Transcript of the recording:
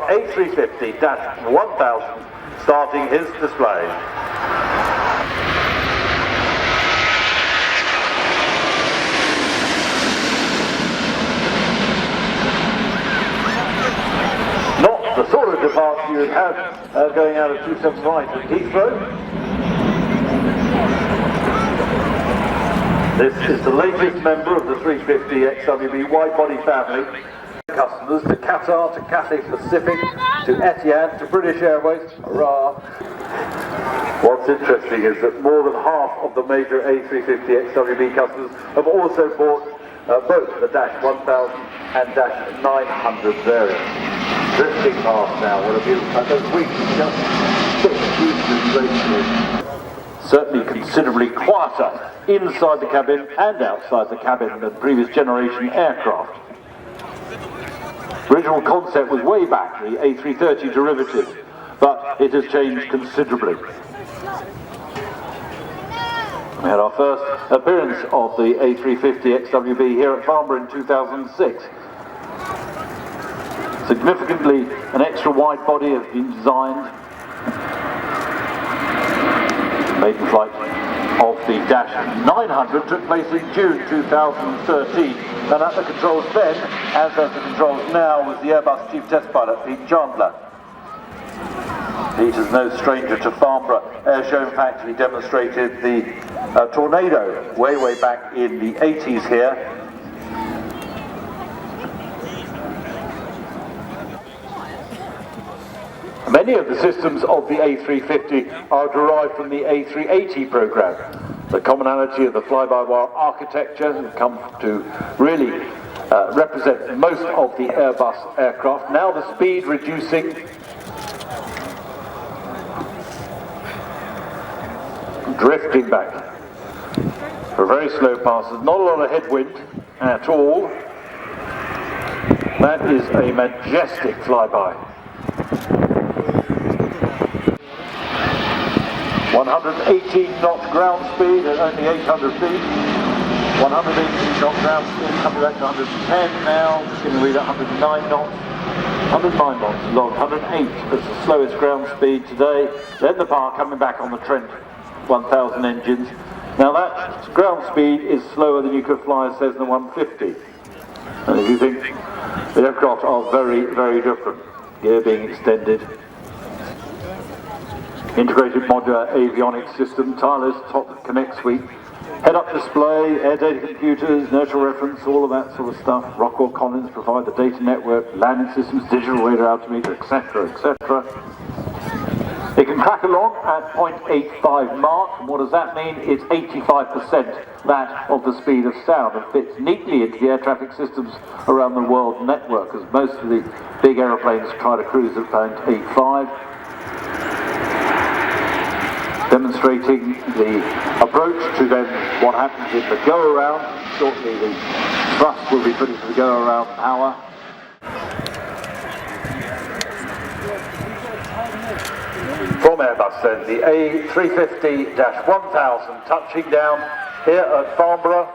A350-1000 starting his display. Not the sort of departure you would have going out of 275 at Heathrow. This is the latest member of the 350 XWB wide-body family. Customers to Qatar, to Cathay Pacific, to Etihad, to British Airways. Hurrah! What's interesting is that more than half of the major A350 XWB customers have also bought both the Dash 1000 and Dash 900 variants. Drifting past now, what a beautiful, those wings just stick gracefully. Certainly considerably quieter inside the cabin and outside the cabin than previous generation aircraft. Original concept was way back, the A330 derivative, but it has changed considerably. We had our first appearance of the A350 XWB here at Farnborough in 2006. Significantly, an extra wide body has been designed. Maiden flight of the Dash 900 took place in June 2013, and at the controls then, as at the controls now, was the Airbus Chief Test Pilot, Pete Chandler. Pete is no stranger to Farnborugh Airshow. In fact, he demonstrated the Tornado way back in the 80s here. Many of the systems of the A350 are derived from the A380 program. The commonality of the fly-by-wire architecture has come to really represent most of the Airbus aircraft. Now the speed reducing. Drifting back for very slow passes, not a lot of headwind at all. That is a majestic flyby. 118 knots ground speed at only 800 feet. 118 knots ground speed, coming back to 110 now, just going to read at 109 knots. 109 knots long, 108 as the slowest ground speed today. Then the power coming back on the Trent 1000 engines. Now that ground speed is slower than you could fly a Cessna 150. And if you think the aircraft are very different, gear being extended, integrated modular avionics system, tireless top connect suite, head-up display, air data computers, inertial reference, all of that sort of stuff. Rockwell Collins provide the data network, landing systems, digital radar altimeter, etc., etc. It can crack along at 0.85 Mach, and what does that mean? It's 85% that of the speed of sound, and fits neatly into the air traffic systems around the world network, as most of the big aeroplanes try to cruise at 0.85. Demonstrating the approach to then what happens in the go-around. Shortly the thrust will be put into the go-around power. From Airbus then, the A350-1000 touching down here at Farnborough.